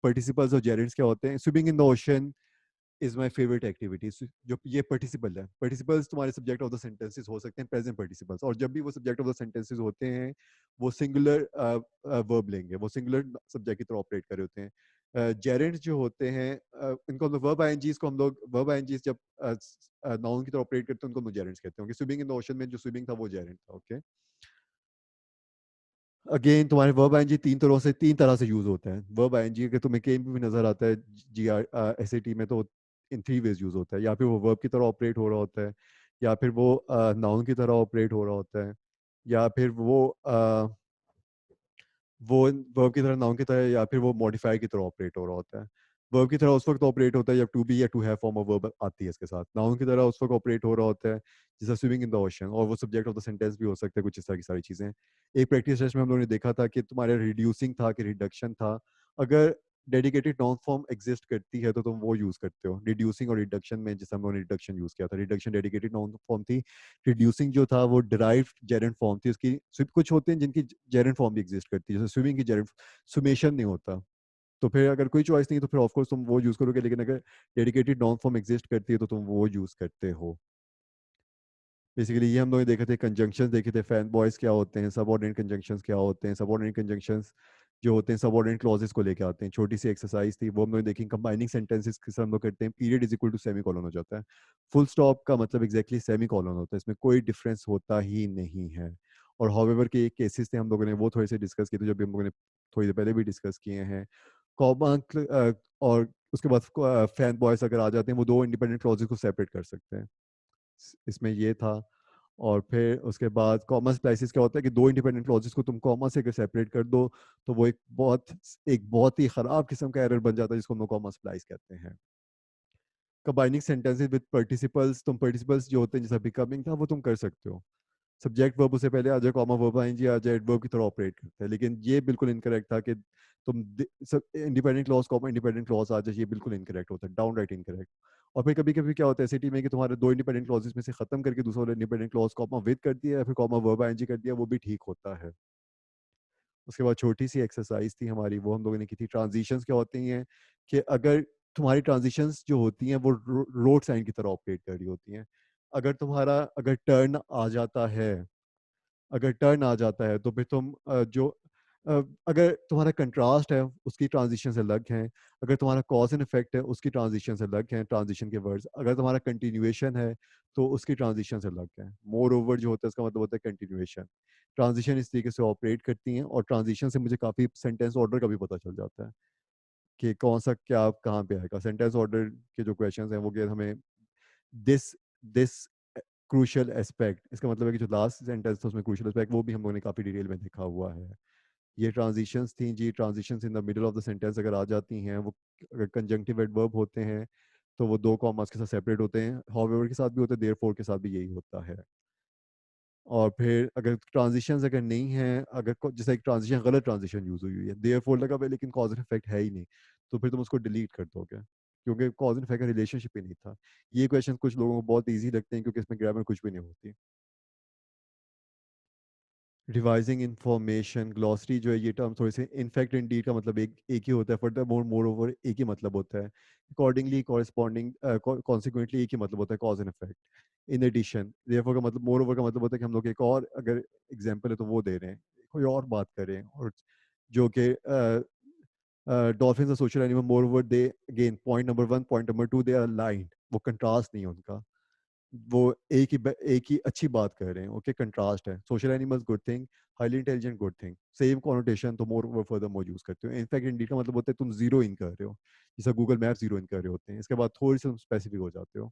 Participles और जेरेंट्स क्या होते हैं। Swimming in the ocean is my favourite activity. जो ये पार्टिसिपल है, पार्टिसिपल्स तुम्हारे सब्जेक्ट ऑफ द सेंटेंसेस हो सकते हैं प्रेजेंट पार्टिसिपल्स, और जब भी वो सब्जेक्ट ऑफ द सेंटेंसेस होते हैं वो सिंगुलर वर्ब लेंगे, वो सिंगुलर सब्जेक्ट की तरह ऑपरेट कर रहे होते हैं। जेरेंट्स जो होते हैं इनको हम लोग वर्ब आईएनजीज को हम लोग वर्ब आईएनजीज जब नाउन की तरह ऑपरेट करते हैं उनको हम लोग जेरेंट्स कहते हैं। स्विमिंग इन द ओशन में जो स्विमिंग था वो जेरेंट था। ओके, अगेन तुम्हारे वर्ब आईएनजी तीन तरह से यूज होता है। वर्ब आईएनजी अगर तुम्हें कहीं भी नजर आता है जीआर एसएटी में तो इन थ्री वेज यूज होता है। या फिर वो वर्ब की तरह ऑपरेट हो रहा होता है, या फिर वो नाउन की तरह ऑपरेट हो रहा होता है, या फिर वो वर्ब की तरह नाउन की तरह, या फिर वो मॉडिफायर की तरह ऑपरेट हो रहा होता है। वर्ब की तरह उस वक्त ऑपरेट होता है जब टू बी या to have form of verb आती है इसके साथ। नाउन की तरह उस वक्त ऑपरेट हो रहा होता है जैसे स्विमिंग इन द ओशन, और वो सब्जेक्ट ऑफ द सेंटेंस भी हो सकता है, कुछ इस तरह की सारी चीजें। एक प्रैक्टिस टेस्ट में हम लोगों ने देखा था कि तुम्हारे रिड्यूसिंग था कि रिडक्शन था। अगर डेडिकेटेड नाउन फॉर्म एग्जिस्ट करती है तो तुम वो यूज करते हो। रिड्यूसिंग और रिडक्शन में जैसे हम लोगों ने रिडक्शन यूज किया था, रिडक्शन डेडिकेटेड नाउन फॉर्म थी। रिड्यूसिंग जो था वो डिराइव्ड जेरेंट फॉर्म थी उसकी। कुछ होते हैं जिनकी जेरेंट फॉर्म भी एग्जिस्ट करती है, जैसे स्विमिंग की जेरेंट सुमेशन नहीं होता। तो फिर अगर कोई चॉइस नहीं तो फिर ऑफकोर्स तुम वो यूज करोगे, लेकिन अगर डेडिकेटेड नाउन फॉर्म एग्जिस्ट करती है तो तुम वो यूज करते हो। बेसिकली ये हम लोग देखे थे, कंजंक्शंस देखे थे, फैन बॉयज क्या होते हैं, सबऑर्डिनेट कंजंक्शंस क्या होते हैं। सबऑर्डिनेट कंजंक्शंस जो होते हैं सबऑर्डिनेट क्लॉजेस को लेके आते हैं। छोटी सी एक्सरसाइज थी वो हम लोग देखी, कंबाइनिंग सेंटेंसेस के साथ हम लोग करते हैं। Period is equal to semicolon हो जाता है। फुल स्टॉप का मतलब एग्जैक्टली सेमी कॉलन होता है, इसमें कोई डिफरेंस होता ही नहीं है। और हाउएवर के एक केसेस थे हम लोगों ने वो थोड़े से डिस्कस किए थे, जब भी हम लोगों ने थोड़ी देर पहले भी डिस्कस किए हैं। कॉमा और उसके बाद फैन बॉयज अगर आ जाते हैं वो दो इंडिपेंडेंट क्लॉजेस को सेपरेट कर सकते हैं। इसमें ये था। और फिर उसके बाद कॉमा स्प्लाइसिस क्या होता है कि दो इंडिपेंडेंट क्लॉजेस को तुम कॉमा से अगर सेपरेट कर दो तो वो एक बहुत ही खराब किस्म का एरर बन जाता है जिसको हम लोग कॉमा स्प्लाइस कहते हैं। कंबाइनिंग सेंटेंसेस विद पार्टिसिपल्स, तुम पार्टिसिपल्स जो होते हैं जैसा बिकमिंग था वो तुम कर सकते हो। सब्जेक्ट वर्ब उससे पहले आ जाए, कॉमा वर्ब आएंगे आ जाए, एडवर्ब की तरह ऑपरेट करते हैं। लेकिन ये बिल्कुल इनकरेक्ट था कि तुम सब independent clause comma independent clause आ जाए, ये बिल्कुल इनकरेक्ट होता है, डाउन राइट इनकरेक्ट। और फिर कभी कभी क्या होता है सिटी में कि तुम्हारे दो इंडिपेंडेंट क्लॉजेस में से खत्म करके दूसरा इंडिपेंडेंट क्लॉज कॉमा विद कर दिया या फिर कॉमा वर्ब आएंगे कर दिया, वो भी ठीक होता है। उसके बाद छोटी सी एक्सरसाइज थी हमारी, वो हम लोगों ने की थी। ट्रांजिशंस क्या होती हैं कि अगर तुम्हारी ट्रांजिशंस जो होती हैं वो रोड साइन की तरह ऑपरेट कर रही होती हैं। अगर टर्न आ जाता है, अगर टर्न आ जाता है तो फिर तुम अगर तुम्हारा कंट्रास्ट है उसकी ट्रांजिशन से अलग है। अगर तुम्हारा कॉज एंड इफेक्ट है उसकी ट्रांजिशन से अलग है, ट्रांजिशन के वर्ड्स। अगर तुम्हारा कंटिन्यूएशन है तो उसकी ट्रांजिशन से अलग है। मोर ओवर जो होता है उसका मतलब होता है कंटिन्यूएशन। ट्रांजिशन इस तरीके से ऑपरेट करती हैं, और ट्रांजिशन से मुझे काफ़ी सेंटेंस ऑर्डर का भी पता चल जाता है कि कौन सा क्या कहाँ पे आएगा। सेंटेंस ऑर्डर के जो क्वेश्चंस हैं वो कि हमें दिस दिस क्रूशियल एस्पेक्ट, इसका मतलब है कि जो लास्ट सेंटेंस था उसमें क्रूशियल एस्पेक्ट वो भी हम लोगों ने काफ़ी डिटेल में देखा हुआ है। ये ट्रांजिशंस थी जी। Transitions in the middle of the sentence अगर आ जाती हैं, वो अगर कंजंक्टिव एडवर्ब होते हैं तो वो दो कॉमास के साथ सेपरेट होते हैं। हाउएवर के साथ भी होते हैं, देयरफॉर के साथ भी यही होता है। और फिर अगर ट्रांजिशंस अगर नहीं है, जैसे एक ट्रांजिशन गलत ट्रांजिशन यूज हुई है, देयरफॉर लगा हुआ है लेकिन कॉज एंड इफेक्ट है ही नहीं, तो फिर तुम उसको डिलीट कर दोगे क्योंकि कॉज एंड इफेक्ट का रिलेशनशिप ही नहीं था। ये क्वेश्चन कुछ लोगों को बहुत ईजी लगते हैं क्योंकि इसमें ग्रामर कुछ भी नहीं होती। रिवाइजिंग इंफॉर्मेशन ग्लॉसरी जो है, ये टर्म थोड़े से इनफैक्ट इंडीड का मतलब एक ही होता है। फर्दर मोर ओवर एक ही मतलब होता है। अकॉर्डिंगली कॉरेस्पॉन्डिंग कॉन्सिक्वेंटली एक ही मतलब होता है, cause and effect. In addition therefore का मतलब मोर ओवर का मतलब होता है कि हम लोग एक और अगर एग्जांपल है तो वो दे रहे हैं, कोई और बात कर रहे हैं। और जो कि dolphin social animal, moreover they, again point number one, point number two, they are aligned, वो कंट्रास्ट नहीं है उनका। वो एक ही अच्छी बात कर रहे हैं। ओके, कंट्रास्ट है। Social animals good thing, highly intelligent good thing, same connotation तो मोर फर्दर मोर यूज करते हो। इनफैक्ट इंडिया का मतलब होता है तुम जीरो इन कर रहे हो, जैसा गूगल मैप जीरो इन कर रहे होते हैं। इसके बाद थोड़ी सी तुम स्पेसिफिक हो जाते हो।